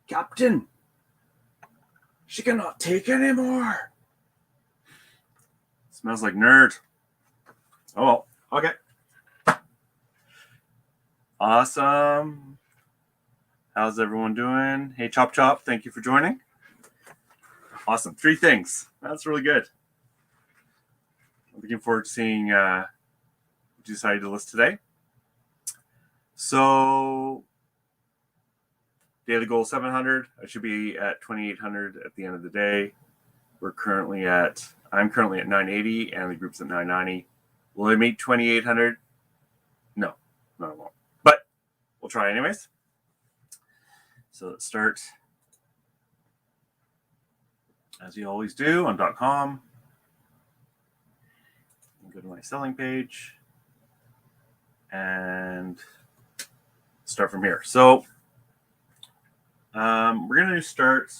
Captain, she cannot take anymore. Smells like nerd. Oh, well. Okay. Awesome. How's everyone doing? Hey, ChopChop, thank you for joining. Awesome. 3 things. That's really good. I'm looking forward to seeing what you decided to list today. So, daily goal 700. I should be at 2,800 at the end of the day. I'm currently at 980 and the group's at 990. Will I meet 2,800? No, I won't. But we'll try anyways. So let's start as you always do on .com. Go to my selling page and start from here. So we're going to start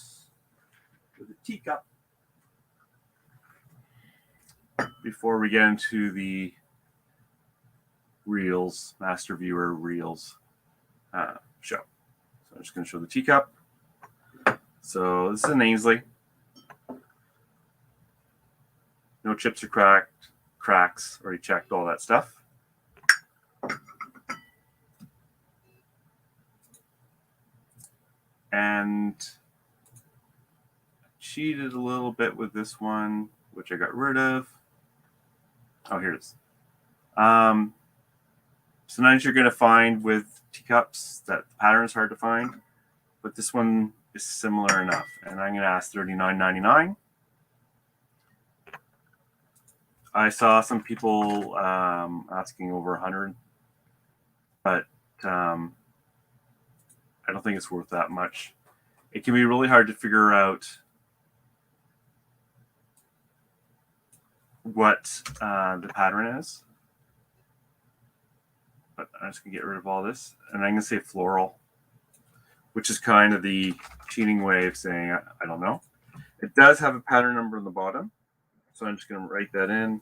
with a teacup before we get into the Reels, Master Viewer Reels show. So I'm just going to show the teacup. So this is an Ainsley. No chips or cracks. Already checked all that stuff. And cheated a little bit with this one, which I got rid of. Oh, here it is. Sometimes you're going to find with teacups that the pattern is hard to find, but this one is similar enough. And I'm going to ask $39.99. I saw some people asking over 100, but I don't think it's worth that much. It can be really hard to figure out what the pattern is. But I'm just going to get rid of all this. And I'm going to say floral, which is kind of the cheating way of saying I don't know. It does have a pattern number on the bottom. So I'm just going to write that in.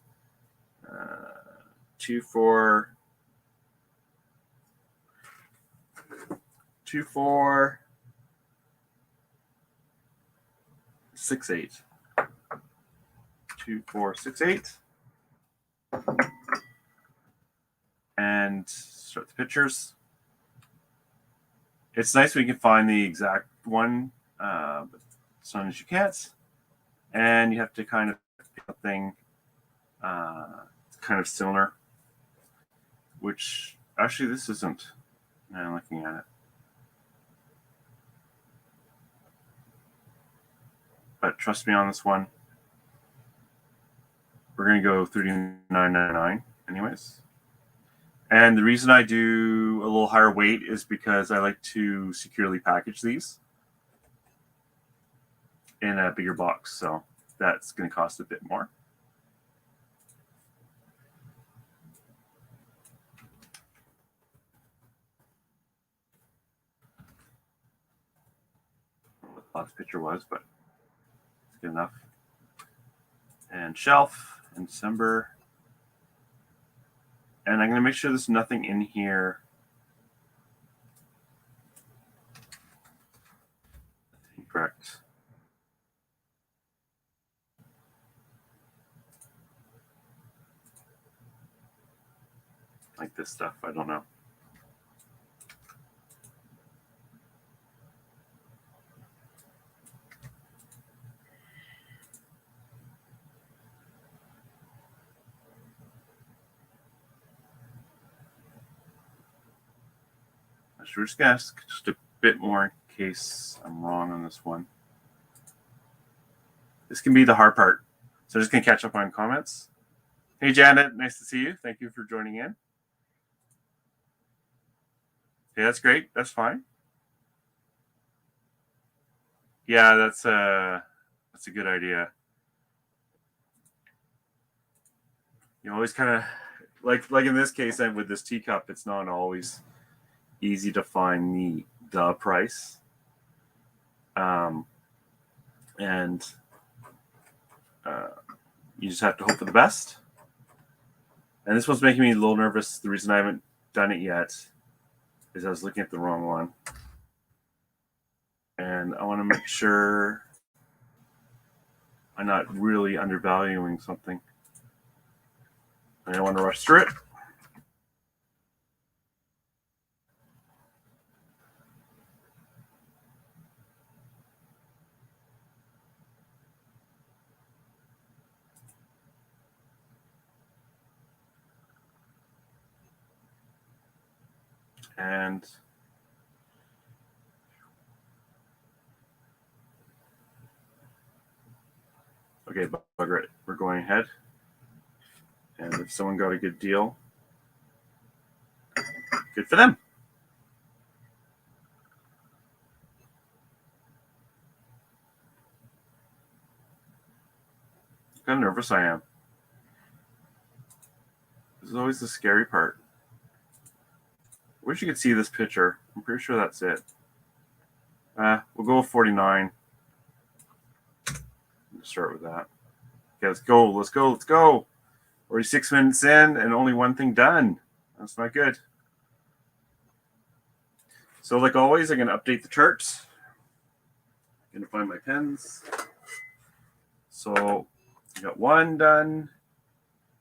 2468. 2468. And start the pictures. It's nice when you can find the exact one, but sometimes you can't. And you have to kind of pick something kind of similar, which actually this isn't. Now I'm looking at it. But trust me on this one. We're going to go $39.99 anyways. And the reason I do a little higher weight is because I like to securely package these in a bigger box. So that's going to cost a bit more. I don't know what the last picture was, but it's good enough. And shelf in December. And I'm going to make sure there's nothing in here. Incorrect. Like this stuff, I don't know. We're just going to ask just a bit more in case I'm wrong on this one. This can be the hard part. So I'm just going to catch up on comments. Hey, Janet, nice to see you. Thank you for joining in. Okay, that's great. That's fine. Yeah, that's a good idea. You always kind of like in this case, and with this teacup, it's not always easy to find the price. And you just have to hope for the best. And this one's making me a little nervous. The reason I haven't done it yet is I was looking at the wrong one. And And I want to make sure I'm not really undervaluing something. I don't want to rush through it. And okay, bugger it. We're going ahead. And if someone got a good deal, good for them. Look how nervous I am. This is always the scary part. I wish you could see this picture. I'm pretty sure that's it. We'll go with 49. Let's start with that. Okay, let's go. Let's go. Let's go. Already 6 minutes in and only one thing done. That's not good. So like always, I'm going to update the charts. I'm going to find my pens. So I got one done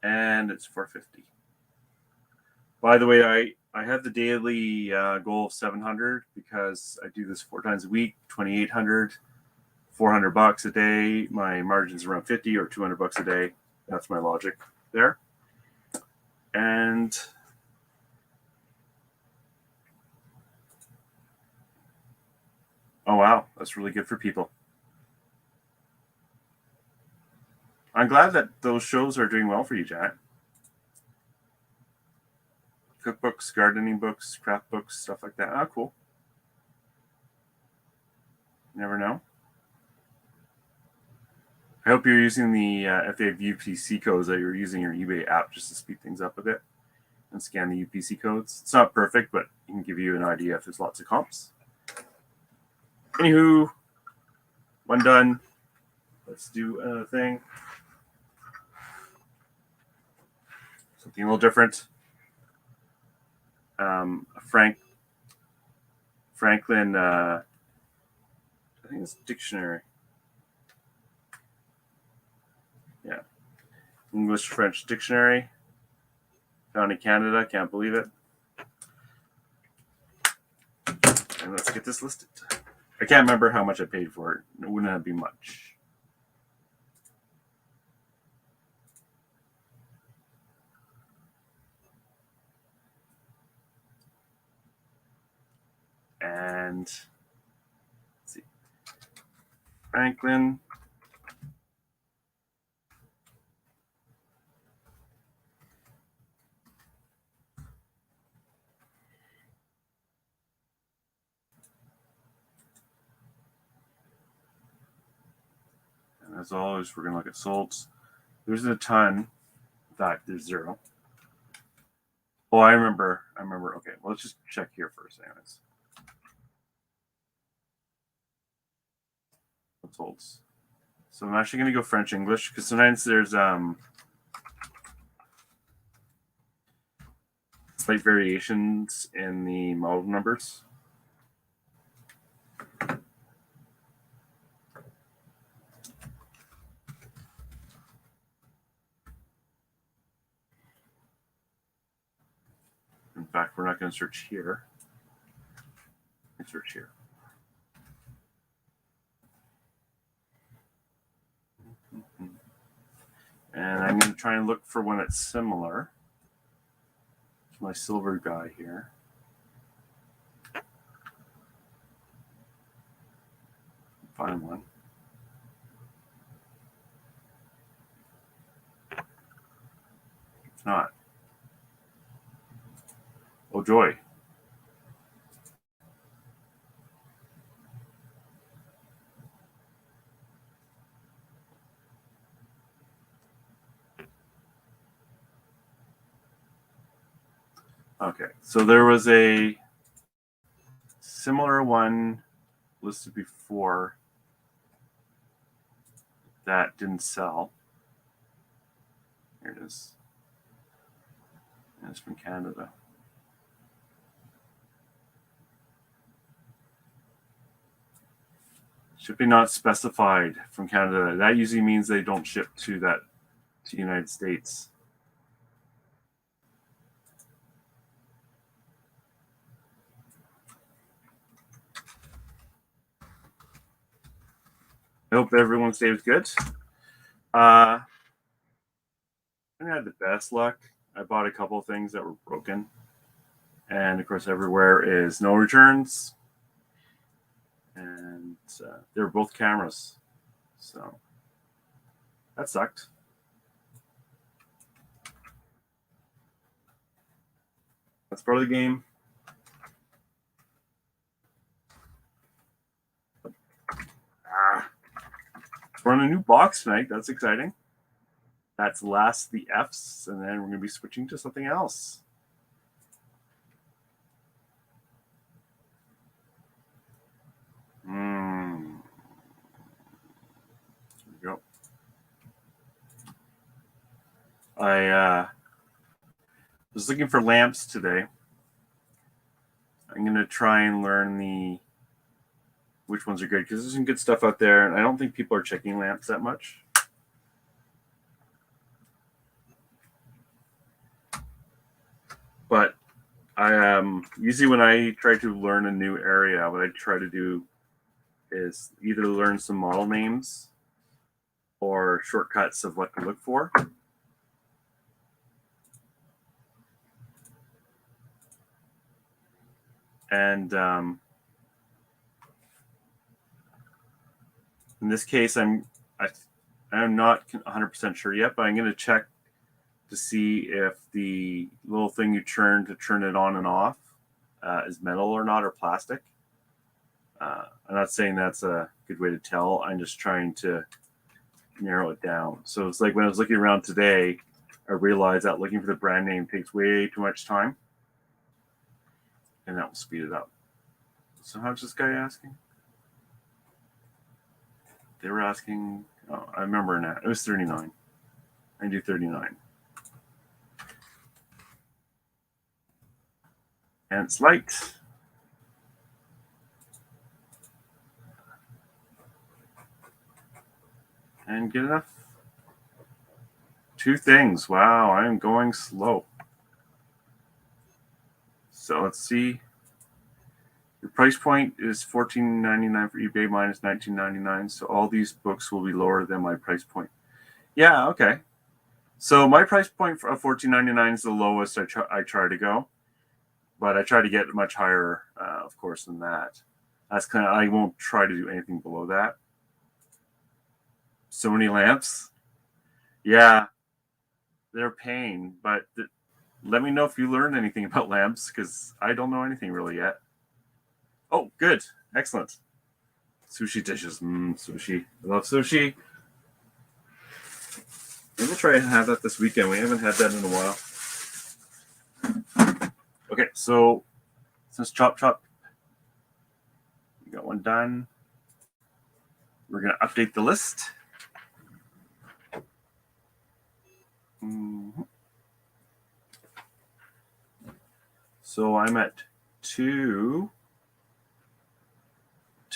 and it's 450. By the way, I have the daily goal of 700 because I do this 4 times a week, 2,800, $400 a day. My margin's around 50 or $200 a day. That's my logic there. And oh wow, that's really good for people. I'm glad that those shows are doing well for you, Jack. Cookbooks, gardening books, craft books, stuff like that. Ah, cool. You never know. I hope you're using the if they have UPC codes that you're using your eBay app just to speed things up a bit and scan the UPC codes. It's not perfect, but it can give you an idea if there's lots of comps. Anywho, one done. Let's do another thing. Something a little different. Franklin, I think it's dictionary. Yeah. English-French dictionary. Found in Canada. Can't believe it. And let's get this listed. I can't remember how much I paid for it. It wouldn't have been much. And let's see. Franklin. And as always, we're going to look at solds. There's a ton. In fact, there's 0. Oh, I remember. Okay, well, let's just check here first, anyways. What's solds? So I'm actually going to go French English because sometimes there's slight variations in the model numbers. In fact, we're not going to search here. Let's search here. And I'm going to try and look for one that's similar to my silver guy here. Find one. It's not. Oh, joy. Okay, so there was a similar one listed before that didn't sell. Here it is. And it's from Canada. Shipping not specified from Canada. That usually means they don't ship to the United States. I hope everyone stays good. I had the best luck. I bought a couple of things that were broken. And of course, everywhere is no returns. And they were both cameras. So that sucked. That's part of the game. We're on a new box tonight. That's exciting. That's last the Fs, and then we're going to be switching to something else. Here we go. I was looking for lamps today. I'm going to try and learn which ones are good, because there's some good stuff out there, and I don't think people are checking lamps that much. But I usually when I try to learn a new area, what I try to do is either learn some model names or shortcuts of what to look for. And in this case, I'm not 100% sure yet, but I'm going to check to see if the little thing you turn to turn it on and off is metal or not, or plastic. I'm not saying that's a good way to tell. I'm just trying to narrow it down. So it's like when I was looking around today, I realized that looking for the brand name takes way too much time, and that will speed it up. So how's this guy asking? They were asking, oh, I remember now. It was 39. I do 39. And it's light. And good enough. 2 things. Wow, I am going slow. So let's see. Your price point is $14.99 for eBay, minus $19.99. So all these books will be lower than my price point. Yeah, okay. So my price point of $14.99 is the lowest I try to go, but I try to get much higher, of course, than that. That's I won't try to do anything below that. So many lamps. Yeah, they're a pain, but let me know if you learned anything about lamps, because I don't know anything really yet. Oh, good. Excellent. Sushi dishes. Sushi. I love sushi. Maybe we'll try and have that this weekend. We haven't had that in a while. Okay, so since ChopChop, we got one done. We're going to update the list. So I'm at 2,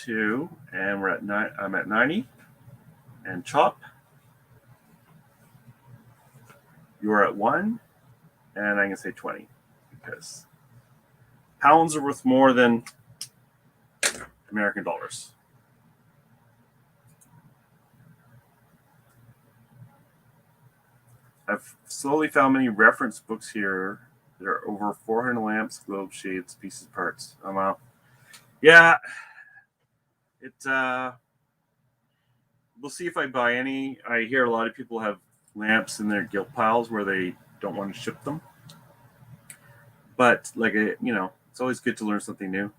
and we're at 9. I'm at 90. And Chop, you're at 1, and I'm gonna say 20, because pounds are worth more than American dollars. I've slowly found many reference books here. There are over 400 lamps, globe shades, pieces, parts. Oh wow. Yeah. We'll see if I buy any. I hear a lot of people have lamps in their guilt piles where they don't want to ship them. But it's always good to learn something new.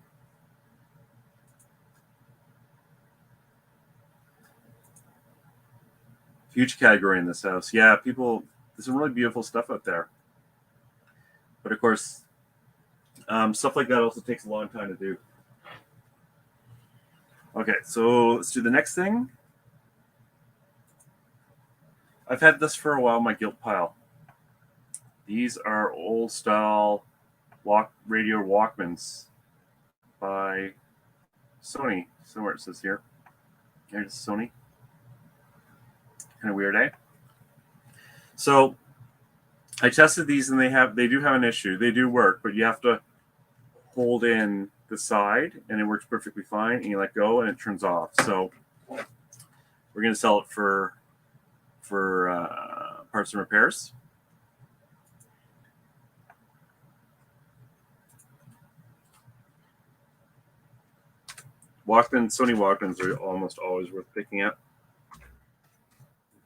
Huge category in this house. Yeah, there's some really beautiful stuff out there. But of course, stuff like that also takes a long time to do. Okay, so let's do the next thing. I've had this for a while, my guilt pile. These are old style radio Walkmans by Sony, somewhere it says here. Here's Sony. Kind of weird, eh? So I tested these, and they do have an issue. They do work, but you have to hold in the side, and it works perfectly fine. And you let go, and it turns off. So we're going to sell it for parts and repairs. Sony Walkmans are almost always worth picking up.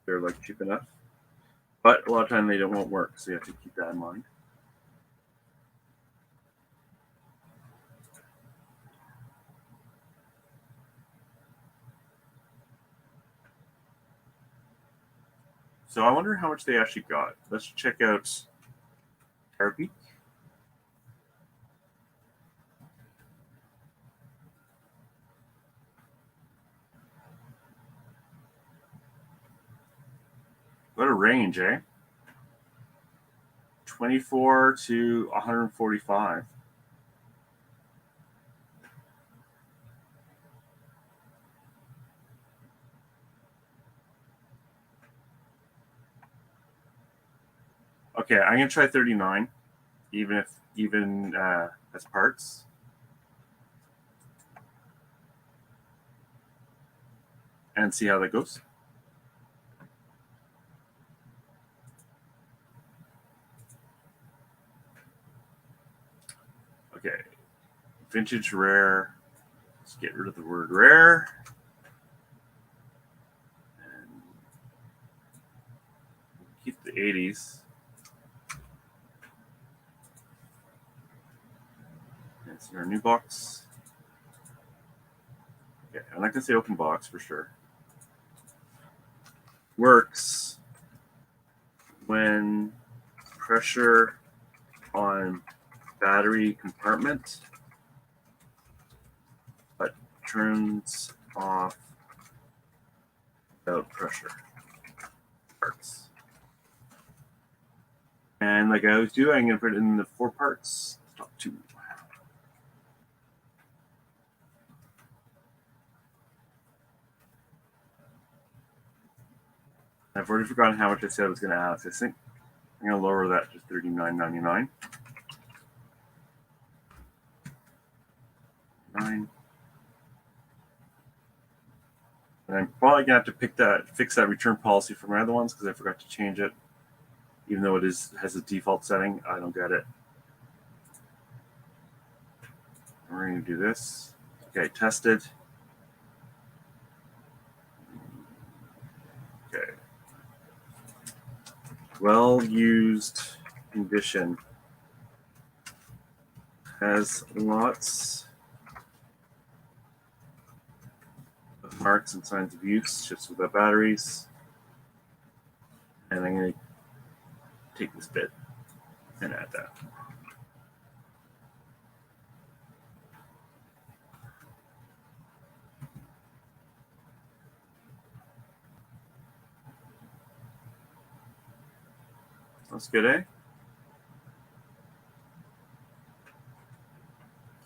They're like cheap enough, but a lot of time they won't work, so you have to keep that in mind. So I wonder how much they actually got. Let's check out Terapeak. What a range, eh? 24 to 145. Okay, I'm gonna try 39, even as parts. And see how that goes. Okay, vintage rare. Let's get rid of the word rare. And keep the 80s. It's in our new box. Okay, I'm not gonna say open box for sure. Works when pressure on battery compartment, but turns off without pressure. Parts. And like I always do, I'm going to put it in the 4 parts, top 2. I've already forgotten how much I said I was going to ask. I think I'm going to lower that to $39.99. 9. And I'm probably going to have to fix that return policy for my other ones because I forgot to change it. Even though it has a default setting, I don't get it. We're going to do this. Okay, tested. Okay. Well used condition. Has lots of marks and signs of use, ships without batteries. And I'm going to take this bit and add that. That's good, eh?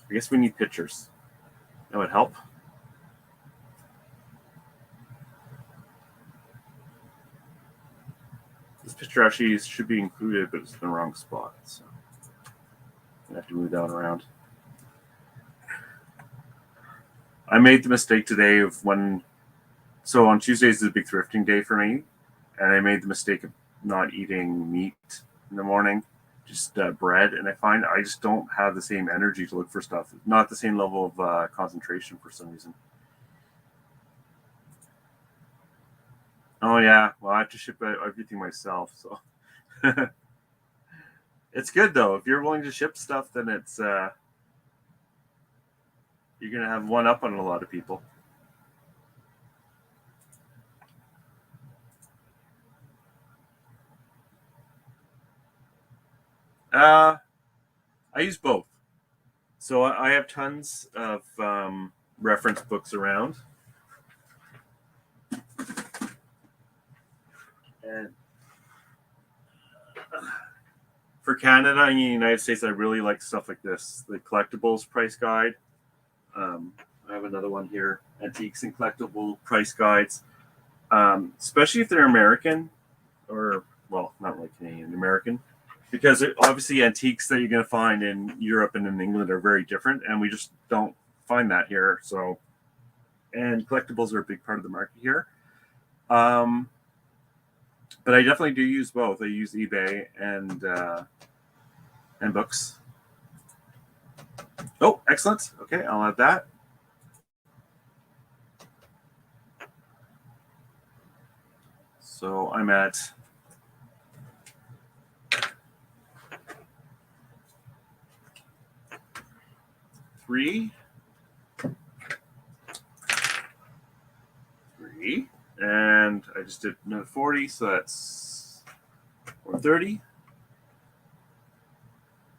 I guess we need pictures. That would help. This picture actually should be included, but it's in the wrong spot. So I have to move that one around. I made the mistake today of so on Tuesdays is a big thrifting day for me, and I made the mistake of not eating meat in the morning, just bread, and I find I just don't have the same energy to look for stuff, not the same level of concentration for some reason. Oh yeah, well I have to ship everything myself, so it's good though. If you're willing to ship stuff, then it's you're gonna have one up on a lot of people. I use both. So I have tons of reference books around, and for Canada and the United States, I really like stuff like this: the collectibles price guide. I have another one here, Antiques and Collectible Price Guides, especially if they're American or, well, not really Canadian, American, because obviously antiques that you're going to find in Europe and in England are very different, and we just don't find that here. So, and collectibles are a big part of the market here. But I definitely do use both. I use eBay and books. Oh, excellent. Okay, I'll add that. So I'm at three, and I just did another 40, so that's 130.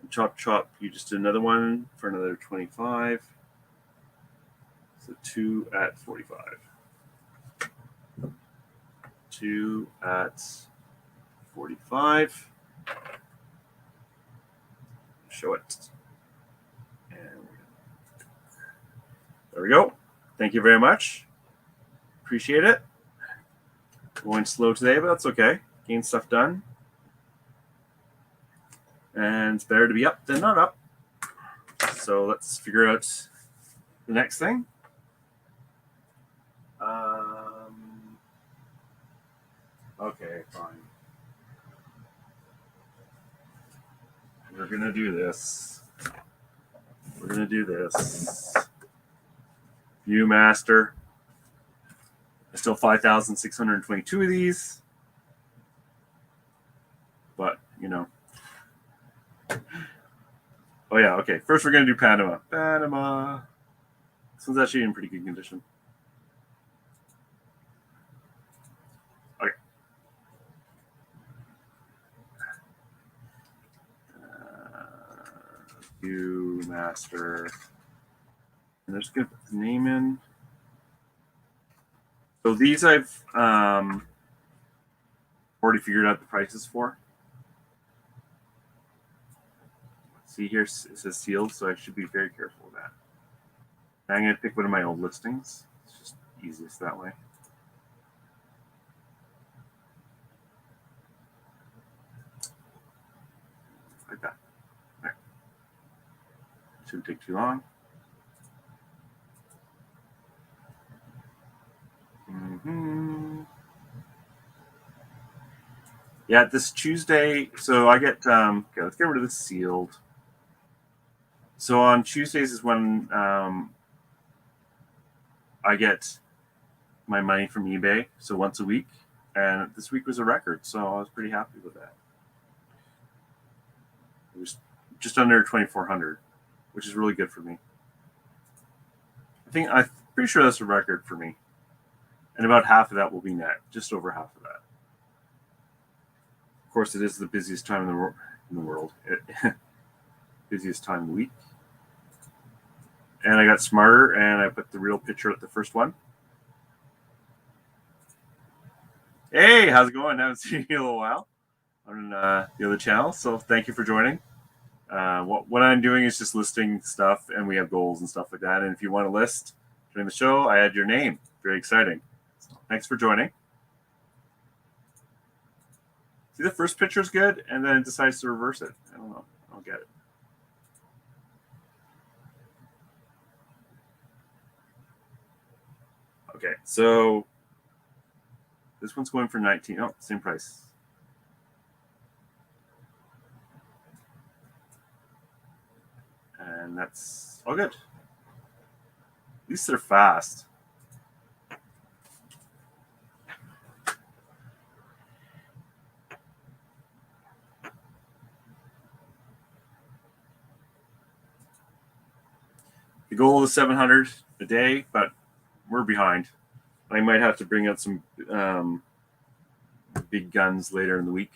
And ChopChop, you just did another one for another 25. So 2 at 45. 2 at 45. Show it. And there we go. Thank you very much. Appreciate it. Going slow today, but that's okay. Getting stuff done. And it's better to be up than not up. So let's figure out the next thing. Okay, fine. We're going to do this. We're going to do this. Viewmaster. There's still 5,622 of these. But, you know. Oh, yeah, okay. First, we're going to do Panama. Panama. This one's actually in pretty good condition. Okay. Viewmaster. And there's going to put the name in. So these I've already figured out the prices for. See here, it says sealed, so I should be very careful with that. I'm going to pick one of my old listings. It's just easiest that way. Like that. There. Shouldn't take too long. Yeah, this Tuesday, so I get, okay, let's get rid of the sealed. So on Tuesdays is when I get my money from eBay, so once a week. And this week was a record, so I was pretty happy with that. It was just under 2,400, which is really good for me. I'm pretty sure that's a record for me. And about half of that will be net, just over half of that. Of course, it is the busiest time in the world. Busiest time of the week. And I got smarter, and I put the real picture at the first one. Hey, how's it going? I haven't seen you in a little while on the other channel, so thank you for joining. What I'm doing is just listing stuff, and we have goals and stuff like that. And if you want to list during the show, I add your name. Very exciting. So thanks for joining. See, the first picture is good, and then it decides to reverse it. I don't know. I don't get it. Okay, so this one's going for 19. Oh, same price. And that's all good. At least they're fast. The goal is 700 a day, but we're behind. I might have to bring out some big guns later in the week.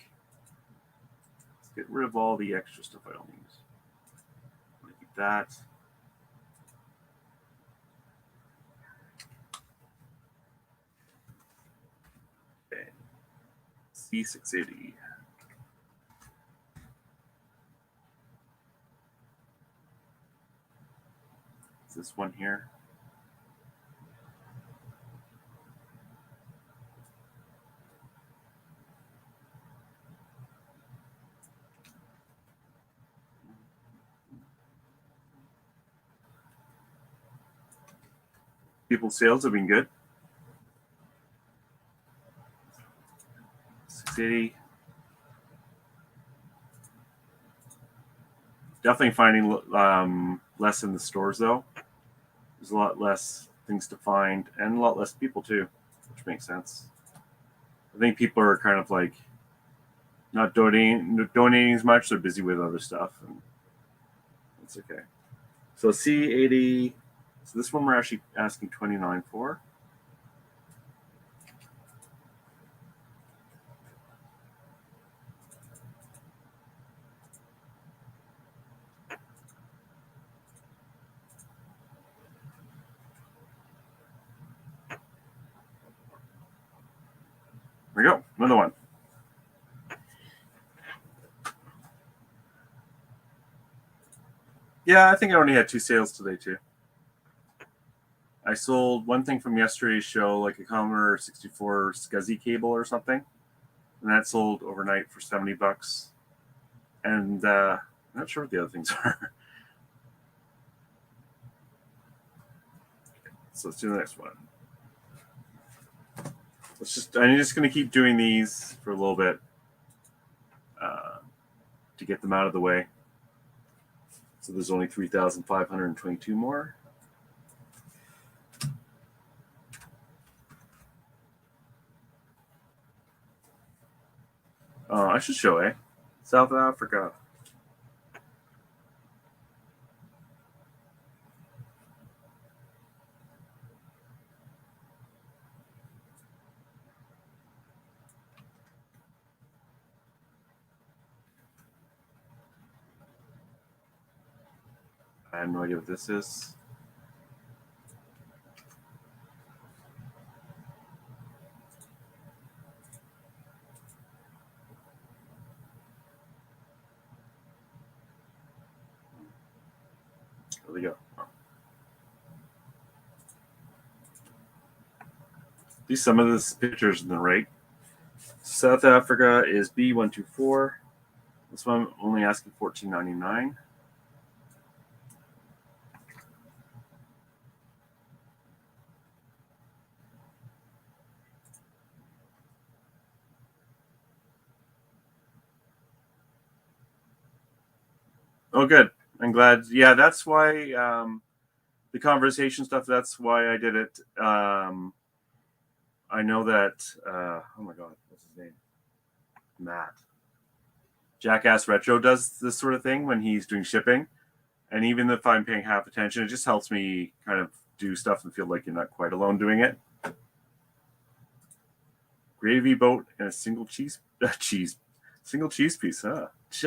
Let's get rid of all the extra stuff I don't use. Keep that. Okay. C680. Is this one here? People's sales have been good. 680. Definitely finding less in the stores though. There's a lot less things to find and a lot less people too, which makes sense. I think people are kind of like not donating as much. They're busy with other stuff, and it's okay. So C80. So this one we're actually asking 29 for. There we go. Another one. Yeah, I think I only had 2 sales today too. I sold one thing from yesterday's show, like a Commodore 64 SCSI cable or something, and that sold overnight for $70. And I'm not sure what the other things are. So let's do the next one. I'm just going to keep doing these for a little bit to get them out of the way. So there's only 3,522 more. I should show, South Africa. I have no idea what this is. There we go. These some of the pictures on the right. South Africa is B124. This one I'm only asking $14.99. Oh, good. I'm glad. Yeah, that's why the conversation stuff. That's why I did it. I know that. Oh my God, what's his name? Matt. Jackass Retro does this sort of thing when he's doing shipping, and even if I'm paying half attention, it just helps me kind of do stuff and feel like you're not quite alone doing it. Gravy boat and a single cheese piece,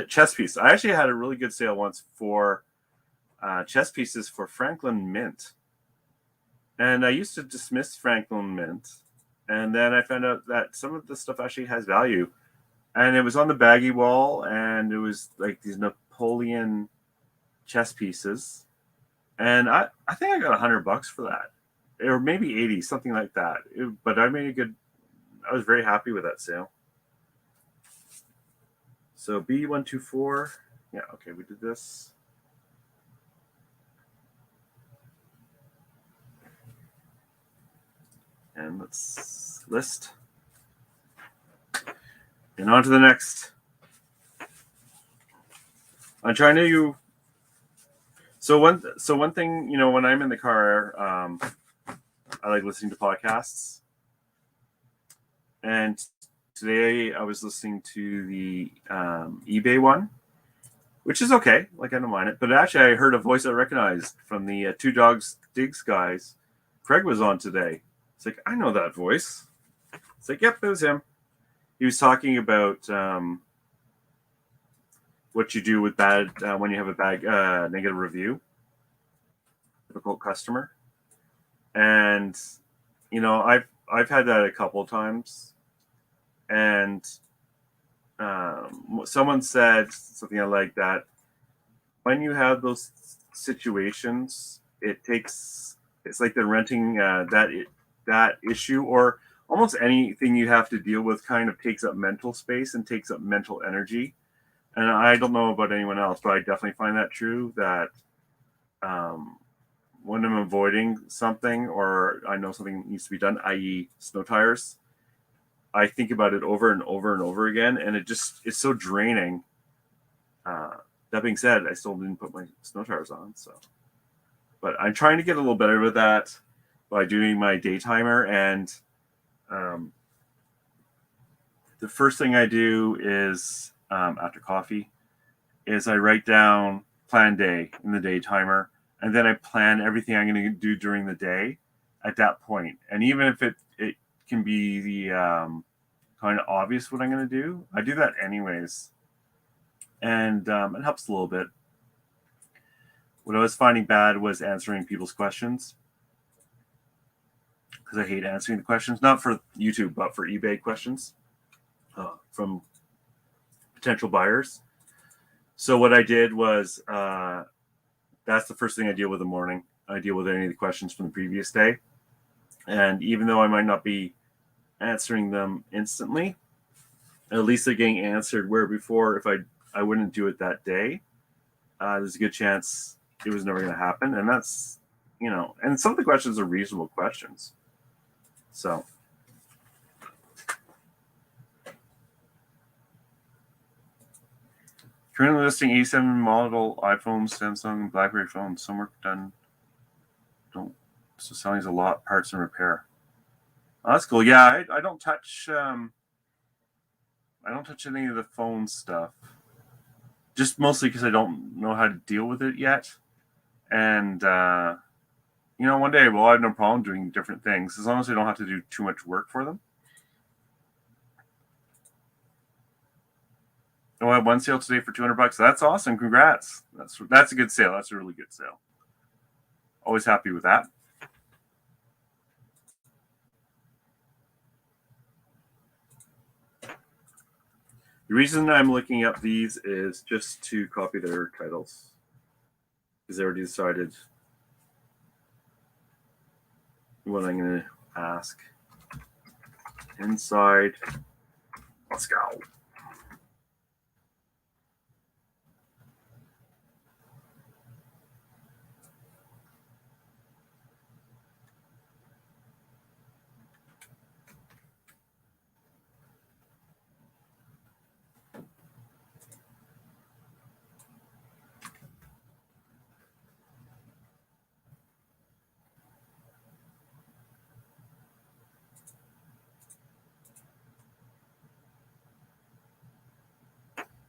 chess piece. I actually had a really good sale once for chess pieces for Franklin Mint, and I used to dismiss Franklin Mint, and then I found out that some of the stuff actually has value, and it was on the baggy wall, and it was like these Napoleon chess pieces, and I think I got $100 for that, or maybe 80, something like that. But I made a good. I was very happy with that sale. So B124. Yeah, okay, we did this. And let's list. And on to the next. I'm trying to. So one thing, when I'm in the car, I like listening to podcasts. And today I was listening to the eBay one, which is okay. Like, I don't mind it. But actually, I heard a voice I recognized from the Two Dogs Digs guys. Craig was on today. It's like, I know that voice. It's like, yep, it was him. He was talking about what you do with bad when you have a bad negative review, difficult customer, and I've had that a couple of times, and someone said something I like that when you have those situations, it's like they're renting that issue, or almost anything you have to deal with kind of takes up mental space and takes up mental energy. And I don't know about anyone else, but I definitely find that true, that when I'm avoiding something or I know something needs to be done, i.e. snow tires, I think about it over and over and over again, and it's so draining. That being said, I still didn't put my snow tires on, so. But I'm trying to get a little better with that by doing my day timer, and the first thing I do is, after coffee, is I write down plan day in the day timer, and then I plan everything I'm going to do during the day at that point. And even if it can be the kind of obvious what I'm going to do, I do that anyways. And it helps a little bit. What I was finding bad was answering people's questions, because I hate answering the questions, not for YouTube, but for eBay questions from potential buyers. So what I did was, that's the first thing I deal with in the morning. I deal with any of the questions from the previous day. And even though I might not be answering them instantly, at least they're getting answered, where before, if I wouldn't do it that day, there's a good chance it was never going to happen. And that's, and some of the questions are reasonable questions. So. Currently listing A7 model iPhones, Samsung, and BlackBerry phones. Some work done. So selling is a lot, parts and repair. Oh, that's cool. Yeah, I don't touch. I don't touch any of the phone stuff. Just mostly because I don't know how to deal with it yet. And one day, I have no problem doing different things as long as I don't have to do too much work for them. Oh, I have one sale today for $200. That's awesome. Congrats. That's a good sale. That's a really good sale. Always happy with that. The reason I'm looking up these is just to copy their titles, because I already decided what I'm going to ask. Inside. Let's go.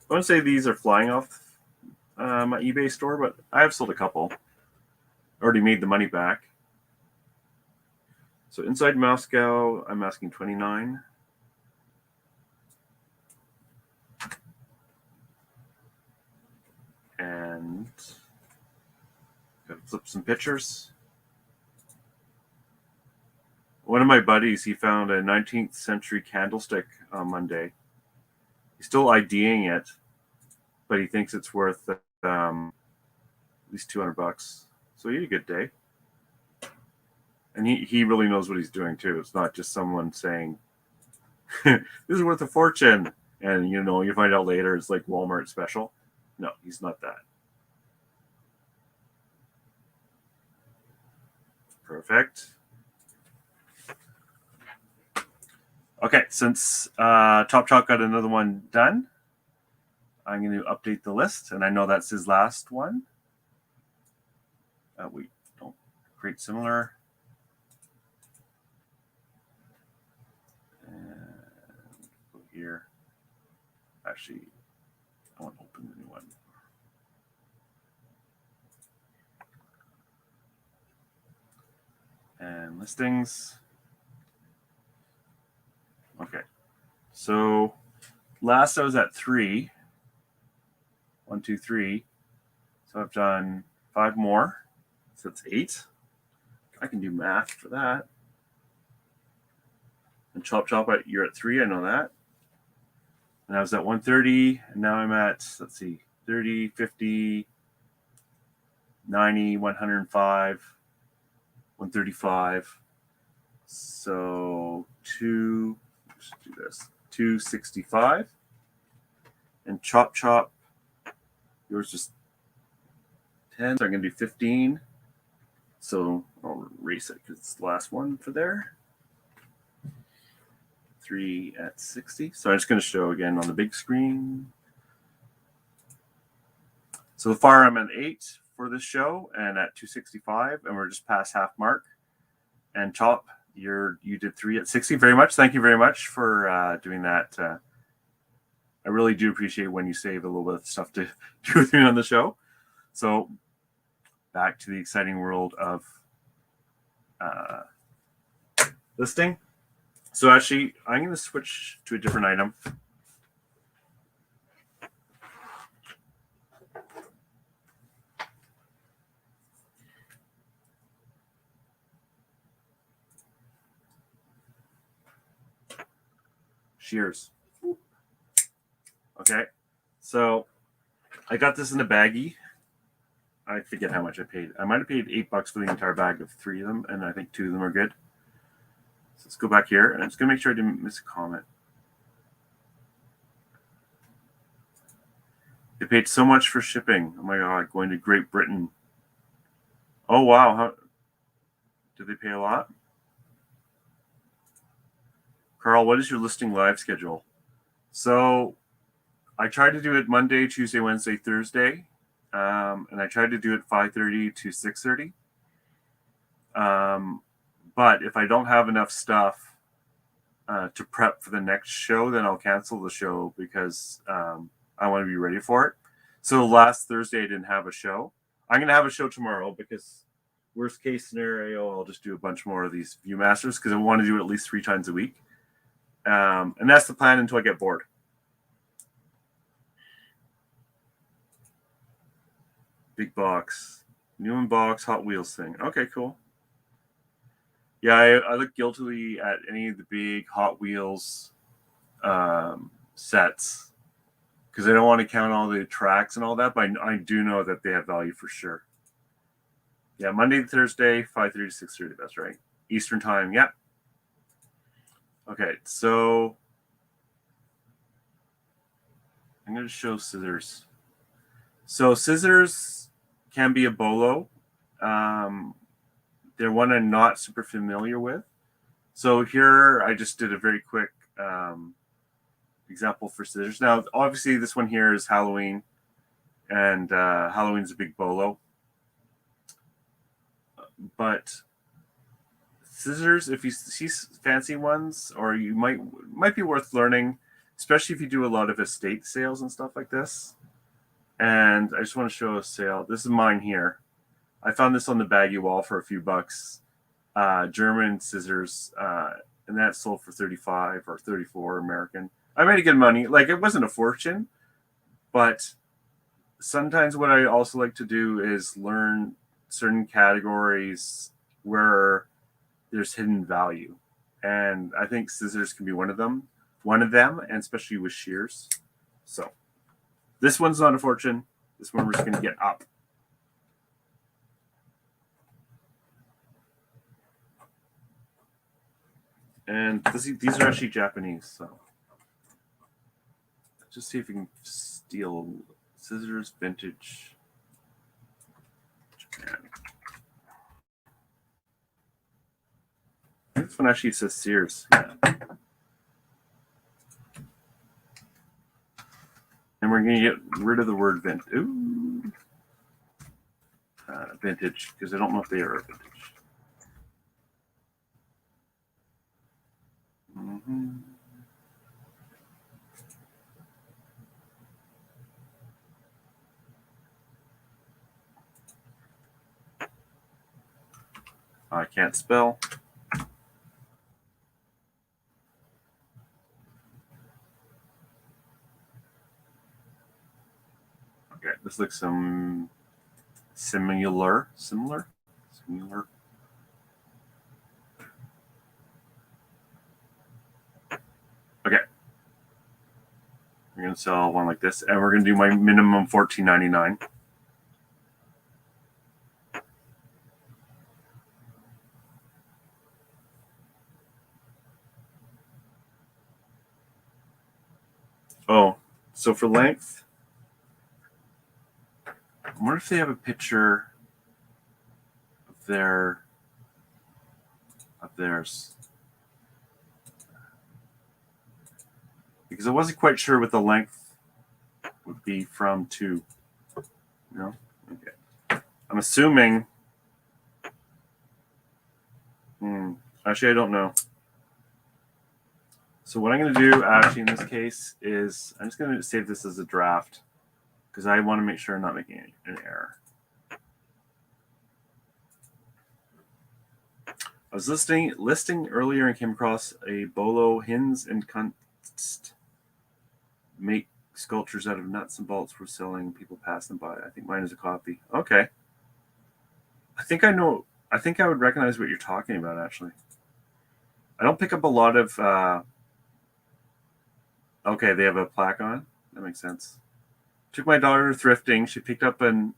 I want to say these are flying off my eBay store, but I have sold a couple. Already made the money back. So inside Moscow, I'm asking $29. And gotta flip some pictures. One of my buddies, he found a 19th century candlestick on Monday. He's still IDing it, but he thinks it's worth at least $200. So he had a good day. And he really knows what he's doing too. It's not just someone saying, this is worth a fortune. And you find out later it's like Walmart special. No, he's not that. Perfect. Okay, since ChopChop got another one done, I'm going to update the list, and I know that's his last one. We don't create similar. And go here. Actually, I want to open the new one. And listings. Okay, so last I was at 3. 1, 2, 3. So I've done 5 more. So that's 8. I can do math for that. And ChopChop, you're at 3. I know that. And I was at 130, and now I'm at, let's see, 30, 50, 90, 105, 135. So let's do this, 265. And ChopChop, yours just 10, so I'm going to do 15. So I'll erase it because it's the last one for there. 3 at 60. So I'm just going to show again on the big screen. So far I'm at 8 for this show and at 265, and we're just past half mark. And Chop, you did 3 at 60. Very much. Thank you very much for doing that. I really do appreciate when you save a little bit of stuff to do with me on the show. So back to the exciting world of listing. So actually, I'm going to switch to a different item. Shears. Okay, so I got this in a baggie. I forget how much I paid. I might have paid $8 for the entire bag of 3 of them, and I think 2 of them are good. So let's go back here, and I'm just going to make sure I didn't miss a comment. They paid so much for shipping. Oh my God, going to Great Britain. Oh wow, did they pay a lot? Carl, what is your listing live schedule? So I tried to do it Monday, Tuesday, Wednesday, Thursday. And I tried to do it 5:30 to 6:30. But if I don't have enough stuff to prep for the next show, then I'll cancel the show because I want to be ready for it. So last Thursday, I didn't have a show. I'm going to have a show tomorrow because worst case scenario, I'll just do a bunch more of these Viewmasters because I want to do it at least 3 times a week. And that's the plan until I get bored. Big box. New in box Hot Wheels thing. Okay, cool. Yeah, I look guiltily at any of the big Hot Wheels sets because I don't want to count all the tracks and all that, but I do know that they have value for sure. Yeah, Monday to Thursday, 5:30 to 6:30. That's right. Eastern time. Yeah. Okay, so I'm going to show scissors. So scissors can be a bolo. They're one I'm not super familiar with. So here I just did a very quick example for scissors. Now, obviously, this one here is Halloween, and Halloween's a big bolo. But scissors, if you see fancy ones, or you might be worth learning, especially if you do a lot of estate sales and stuff like this. And I just want to show a sale. This is mine here. I found this on the baggy wall for a few bucks. German scissors, and that sold for 35 or 34 American. I made good money. Like, it wasn't a fortune, but sometimes what I also like to do is learn certain categories where there's hidden value. And I think scissors can be one of them, and especially with shears. So this one's not a fortune. This one we're just going to get up. And these are actually Japanese, so just see if you can steal scissors vintage Japan. This one actually says Sears. Yeah. And we're going to get rid of the word vintage because I don't know if they are vintage. Mm-hmm. I can't spell. Okay, this looks similar. Okay. We're going to sell one like this, and we're going to do my minimum $14.99. Oh, so for length, I wonder if they have a picture of there's because I wasn't quite sure what the length would be from to. No? Okay. I'm assuming. Actually, I don't know. So what I'm going to do, actually, in this case, is I'm just going to save this as a draft because I want to make sure I'm not making an error. I was listing earlier and came across a bolo hins and kunst make sculptures out of nuts and bolts for selling. People pass them by. I think mine is a copy. Okay. I think I know. I think I would recognize what you're talking about, actually. I don't pick up a lot of... okay, they have a plaque on. That makes sense. Took my daughter thrifting. She picked up an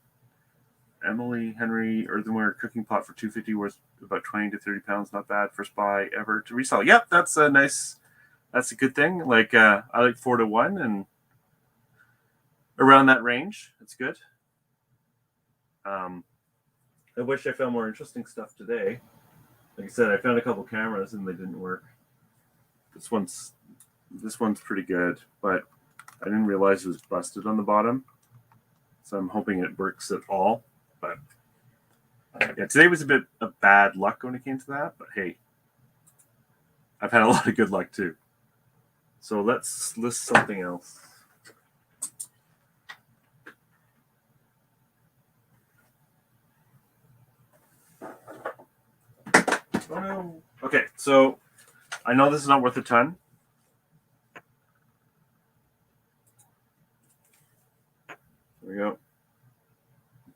Emily Henry earthenware cooking pot for $250, worth about 20 to 30 pounds. Not bad. First buy ever to resell. Yep, that's a nice... That's a good thing. Like I like 4 to 1 and around that range. That's good. I wish I found more interesting stuff today. Like I said, I found a couple cameras and they didn't work. This one's pretty good, but I didn't realize it was busted on the bottom. So I'm hoping it works at all. But yeah, today was a bit of bad luck when it came to that. But hey, I've had a lot of good luck too. So let's list something else. Oh no. Okay, so I know this is not worth a ton. There we go.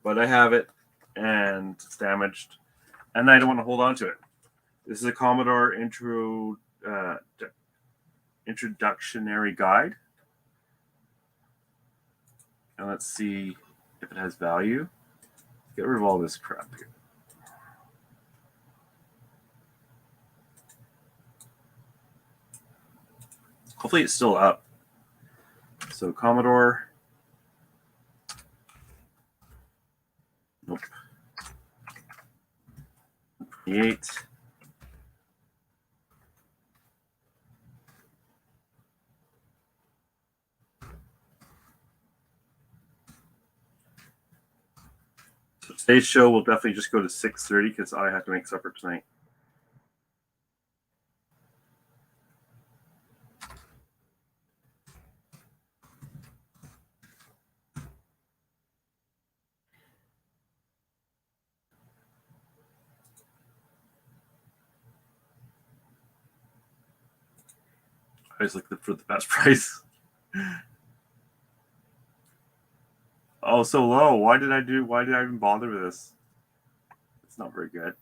But I have it, and it's damaged, and I don't want to hold on to it. This is a Commodore introductionary guide. And let's see if it has value. Get rid of all this crap here. Hopefully it's still up. So Commodore. Nope. 28. So today's show will definitely just go to 6:30 because I have to make supper tonight. I always look for the best price. Oh, so low. Why did I even bother with this? It's not very good.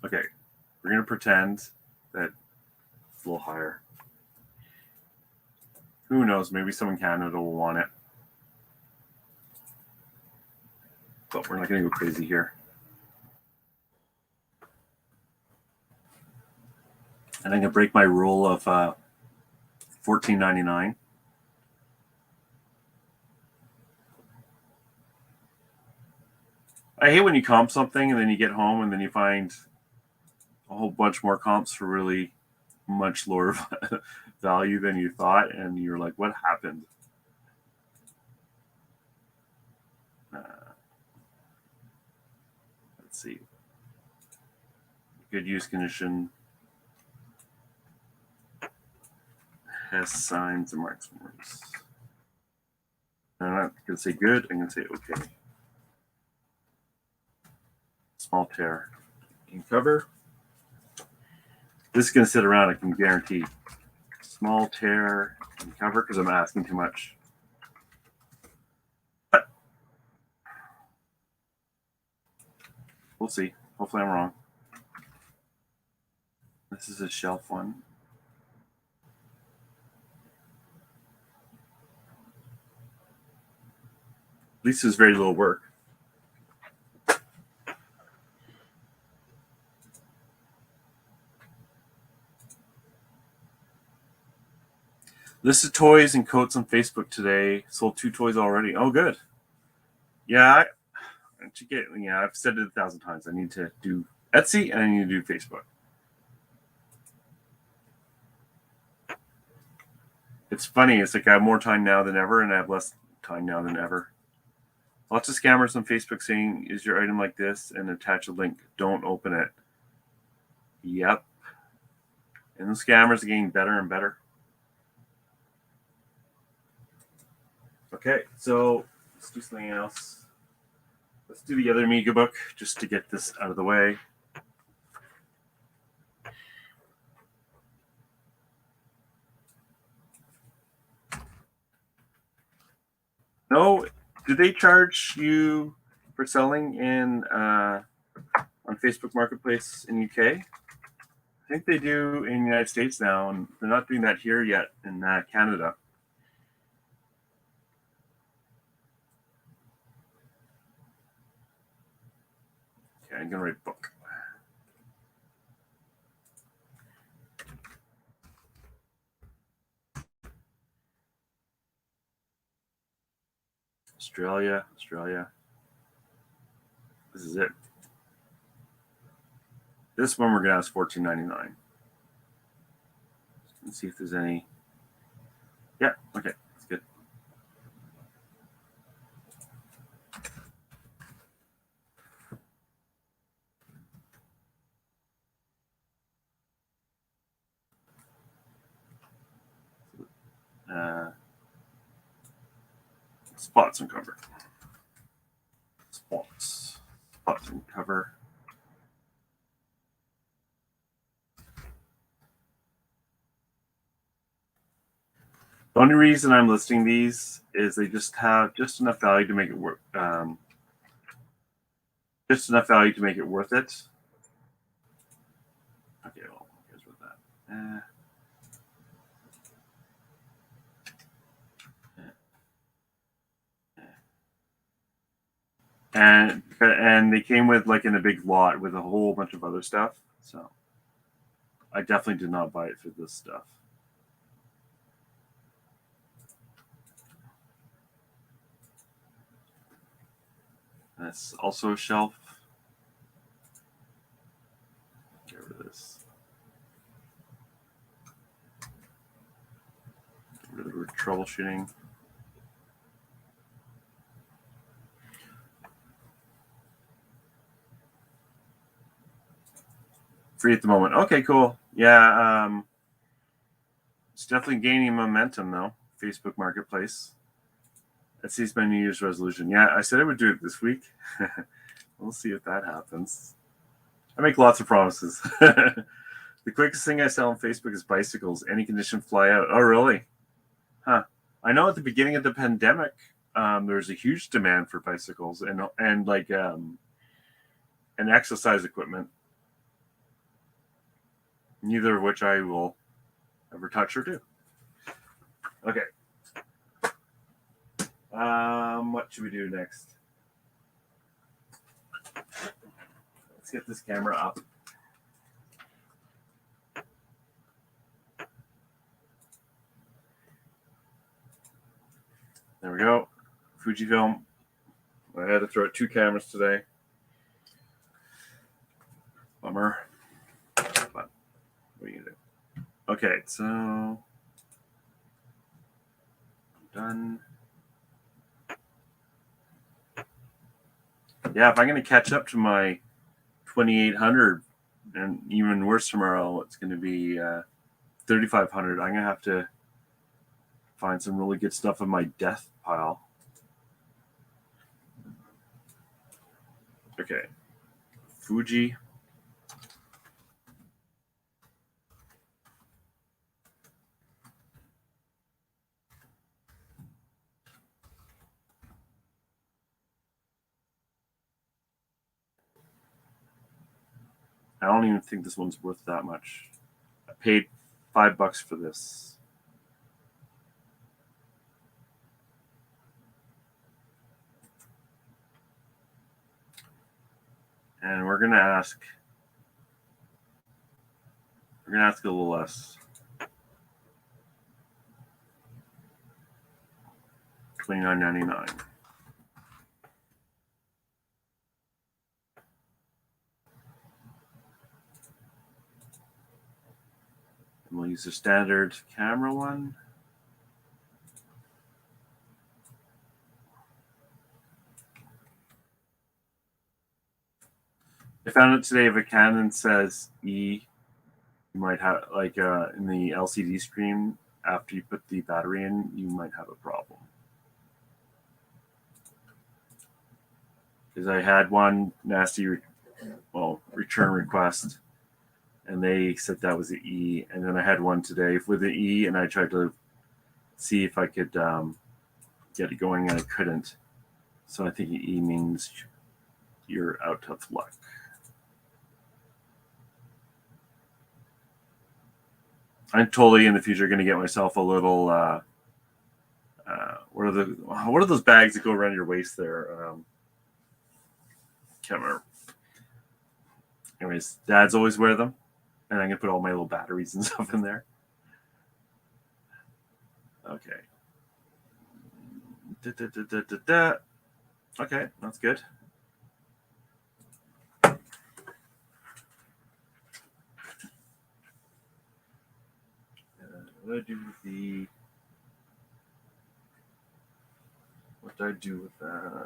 Okay, we're going to pretend that it's a little higher. Who knows? Maybe someone in Canada will want it. But we're not going to go crazy here. And I'm going to break my rule of $14.99. I hate when you comp something and then you get home and then you find a whole bunch more comps for really much lower value than you thought, and you're like, what happened? Let's see. Good use condition. Has signs and marks and words. I'm not going to say good. I'm going to say okay. Small tear in cover. This is going to sit around, I can guarantee. Small tear in cover because I'm asking too much. But we'll see. Hopefully I'm wrong. This is a shelf one. At least there's very little work. List of toys and coats on Facebook today. Sold 2 toys already. Oh, good. Yeah, to get, I've said it 1,000 times. I need to do Etsy and I need to do Facebook. It's funny. It's like I have more time now than ever, and I have less time now than ever. Lots of scammers on Facebook saying, "Is your item like this?" and attach a link. Don't open it. Yep. And the scammers are getting better and better. Okay, so let's do something else. Let's do the other Amiga book just to get this out of the way. No, do they charge you for selling in on Facebook Marketplace in UK? I think they do in the United States now, and they're not doing that here yet in Canada. Okay, I'm gonna write book. Australia. This is it. This one we're gonna ask $14.99. Let's see if there's any. Yeah, okay, that's good. Spots and cover. Spots and cover. The only reason I'm listing these is they just have just enough value to make it work. Just enough value to make it worth it. Okay, well, here's with that. And they came with like in a big lot with a whole bunch of other stuff. So I definitely did not buy it for this stuff. That's also a shelf. Get rid of this. Get rid of troubleshooting. Free at the moment. Okay, cool. Yeah, it's definitely gaining momentum though. Facebook Marketplace. Etsy's my New Year's resolution. Yeah, I said I would do it this week. We'll see if that happens. I make lots of promises. The quickest thing I sell on Facebook is bicycles. Any condition, fly out. Oh, really? Huh. I know at the beginning of the pandemic, there was a huge demand for bicycles and like and exercise equipment. Neither of which I will ever touch or do. Okay. What should we do next? Let's get this camera up. There we go. Fujifilm. I had to throw out 2 cameras today. Bummer. But what are you gonna do? Okay, so I'm done. Yeah, if I'm gonna catch up to my 2,800 and even worse tomorrow, it's gonna be 3,500. I'm gonna have to find some really good stuff in my death pile. Okay. Fuji. I don't even think this one's worth that much. I paid $5 for this. And we're gonna ask a little less. $29.99. We'll use the standard camera one. I found it today if a Canon says E, you might have, like in the LCD screen, after you put the battery in, you might have a problem. Because I had one nasty return request, and they said that was the E, and then I had one today with the E, and I tried to see if I could get it going, and I couldn't. So I think E means you're out of luck. I'm totally in the future going to get myself a little. What are those bags that go around your waist there? Can't remember. Anyways, dads always wear them, and I'm gonna put all my little batteries and stuff in there. Okay. Okay, that's good. What did I do with that?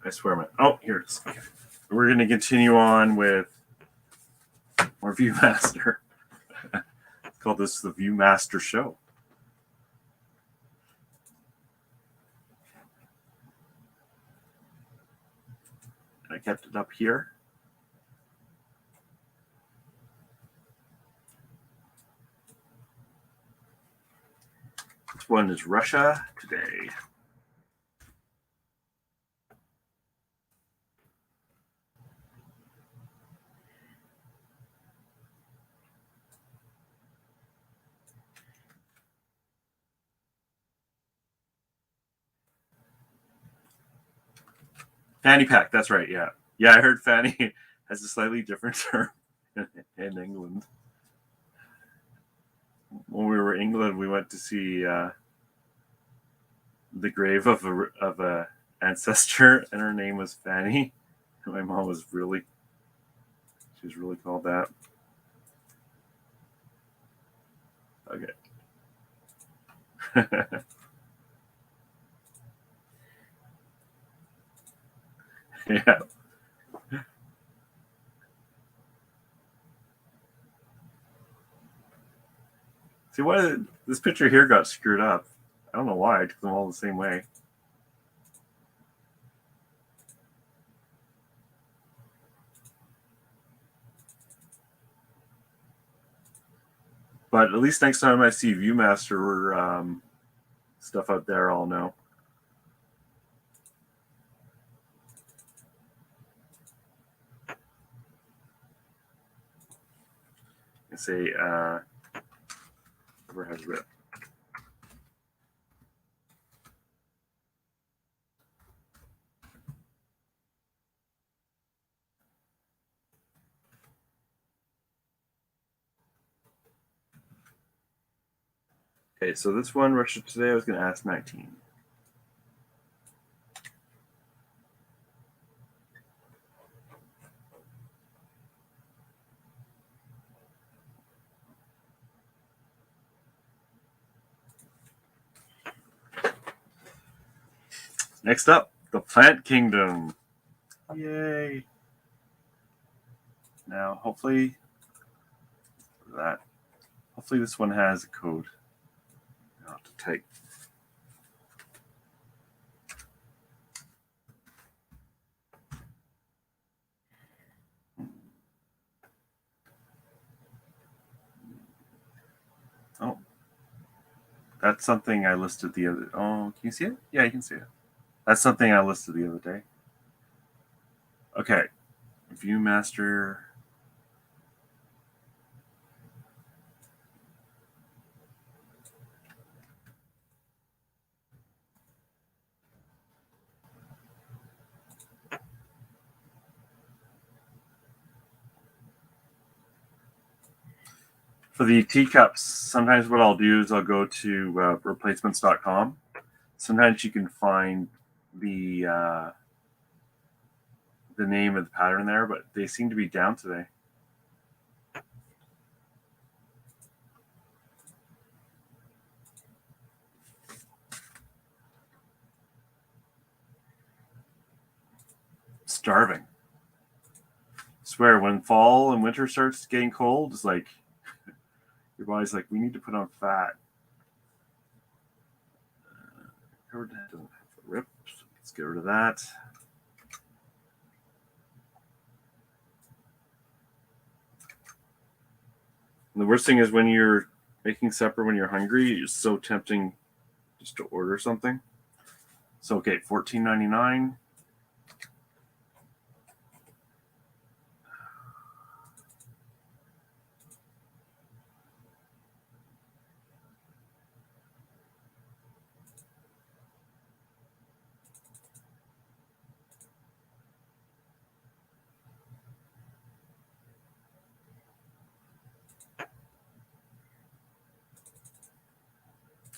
I swear, here it is. Okay. We're going to continue on with more Viewmaster. Let's call this the Viewmaster Show. I kept it up here. This one is Russia Today. Fanny pack, that's right, yeah. Yeah, I heard fanny has a slightly different term in England. When we were in England, we went to see the grave of a ancestor, and her name was Fanny. And my mom was really called that. Okay. Yeah. See, this picture here got screwed up. I don't know why. I took them all the same way. But at least next time I see Viewmaster stuff out there, I'll know. I say, where has it? Okay, so this one, Russia Today, I was going to ask 19. Next up, the Plant Kingdom. Yay. Now, hopefully this one has a code. I'll have to type. Oh, that's something I listed the other. Oh, can you see it? Yeah, you can see it. That's something I listed the other day. Okay, Viewmaster. For the teacups, sometimes what I'll do is I'll go to replacements.com. Sometimes you can find the name of the pattern there, but they seem to be down today. starving. I swear, when fall and winter starts getting cold, it's like your body's like, we need to put on fat. Covered that doesn't have the rip, so let's get rid of that. And the worst thing is when you're making supper when you're hungry, it's so tempting just to order something. So okay, $14.99.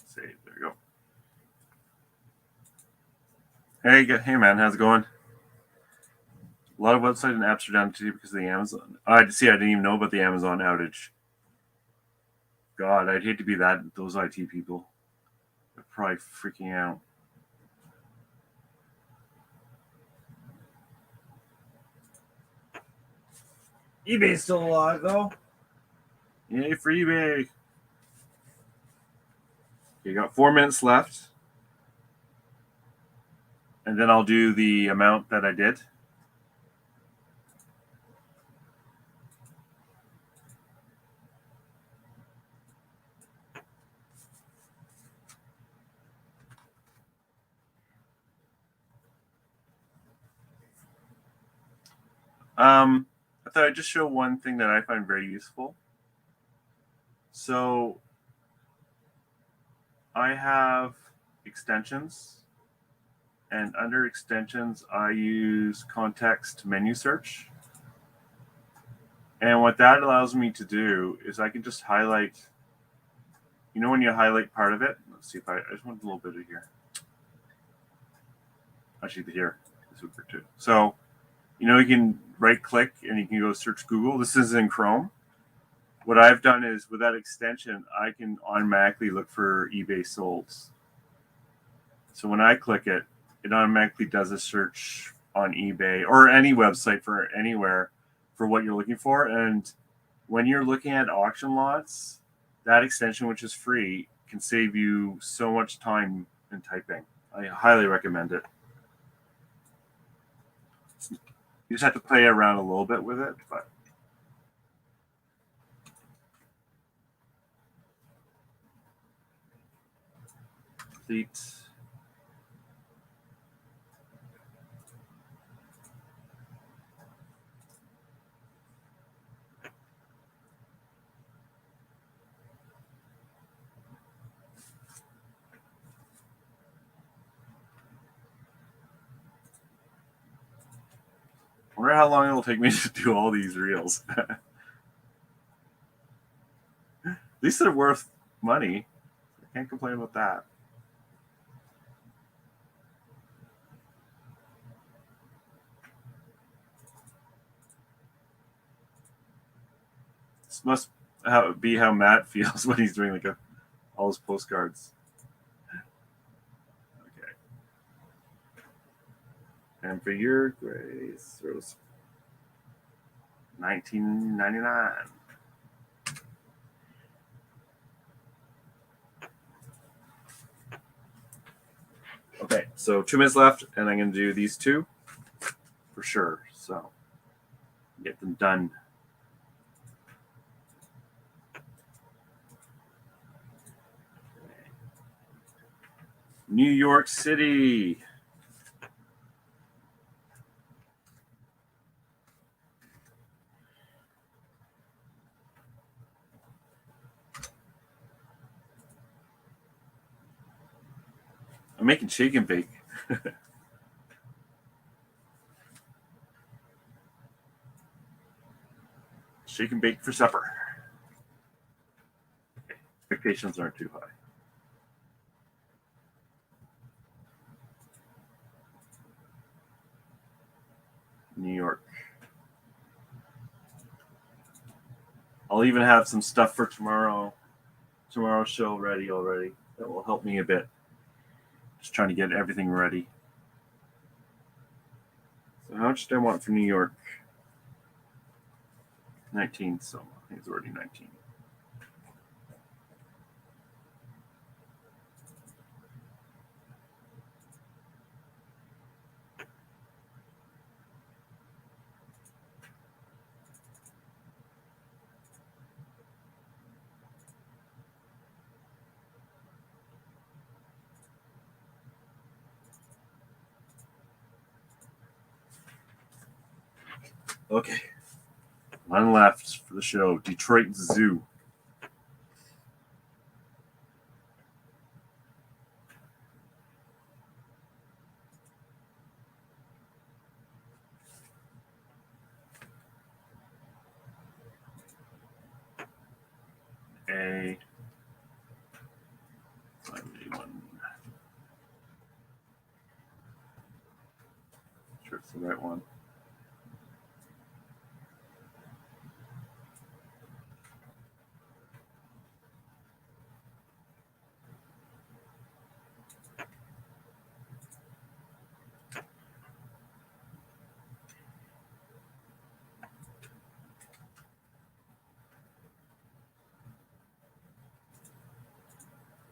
Save. There you go. Hey man, how's it going? A lot of websites and apps are down today because of the Amazon. I didn't even know about the Amazon outage. God, I'd hate to be those IT people. They're probably freaking out. eBay's still alive though. Yay for eBay. You got 4 minutes left. And then I'll do the amount that I did. I thought I'd just show one thing that I find very useful. So I have extensions, and under extensions, I use context menu search. And what that allows me to do is I can just highlight, when you highlight part of it, let's see if I just want a little bit of here. Actually, here, this would work too. So, you can right click and you can go search Google. This is in Chrome. What I've done is with that extension, I can automatically look for eBay solds. So when I click it, it automatically does a search on eBay or any website for anywhere for what you're looking for. And when you're looking at auction lots, that extension, which is free, can save you so much time in typing. I highly recommend it. You just have to play around a little bit with it, but complete. I wonder how long it'll take me to do all these reels. At least they're worth money. I can't complain about that. This must be how Matt feels when he's doing all his postcards. Okay. And for your grace, there was $19.99. Okay, so 2 minutes left, and I'm going to do these two for sure. So get them done. New York City. I'm making shake and bake. Shake and bake for supper. Expectations aren't too high. New York. I'll even have some stuff for tomorrow's show ready already. That will help me a bit. Just trying to get everything ready. So How much do I want for New York? 19, so I think it's already 19. Okay. One left for the show. Detroit Zoo. A 581. Sure it's the right one.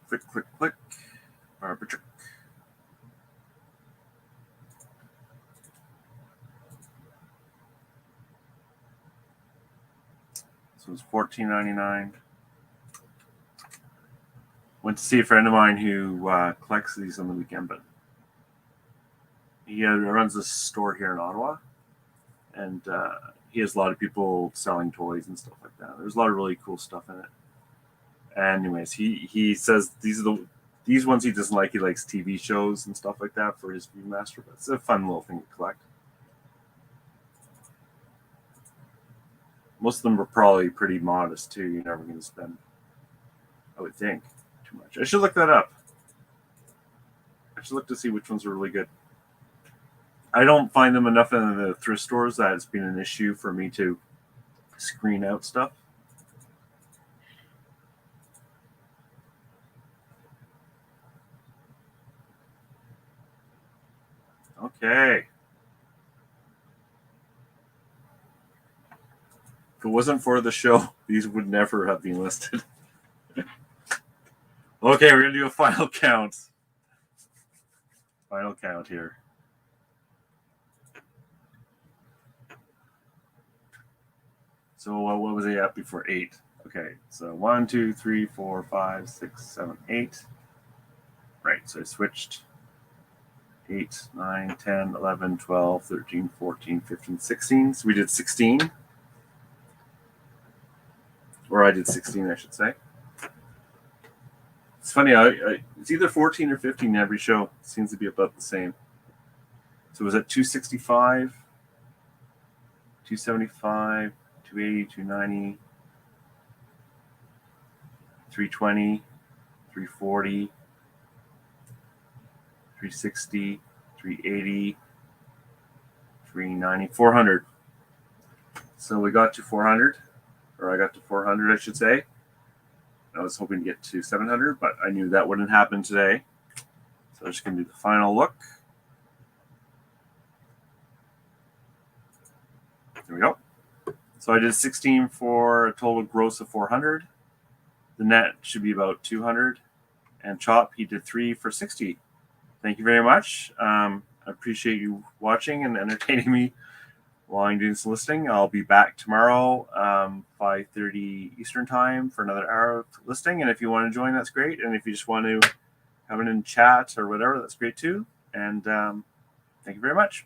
Click, click, click. Barbara trick. So it's $14.99. Went to see a friend of mine who collects these on the weekend, but he runs a store here in Ottawa, and he has a lot of people selling toys and stuff like that. There's a lot of really cool stuff in it. Anyways, he says these ones he doesn't like. He likes TV shows and stuff like that for his Viewmaster, but it's a fun little thing to collect. Most of them are probably pretty modest too. You're never going to spend, I would think, too much. I should look that up. I should look to see which ones are really good. I don't find them enough in the thrift stores that it's been an issue for me to screen out stuff. Okay. If it wasn't for the show, these would never have been listed. Okay, we're going to do a final count. Final count here. So what was he at before? 8. Okay, so 1, 2, 3, 4, 5, 6, 7, 8. Right, so I switched 8, 9, 10, 11, 12, 13, 14, 15, 16. So we did 16. Or I did 16, I should say. It's funny, it's either 14 or 15 every show. It seems to be about the same. So it was at 265, 275, 280, 290, 320, 340, 360, 380, 390, 400. So we got to 400, or I got to 400, I should say. I was hoping to get to 700, but I knew that wouldn't happen today. So I'm just going to do the final look. There we go. So I did 16 for a total gross of 400. The net should be about 200. And Chop, he did 3 for 60. Thank you very much. I appreciate you watching and entertaining me while I'm doing some listing. I'll be back tomorrow, 5:30 Eastern time for another hour of listing. And if you want to join, that's great. And if you just want to have it in chat or whatever, that's great too. And thank you very much.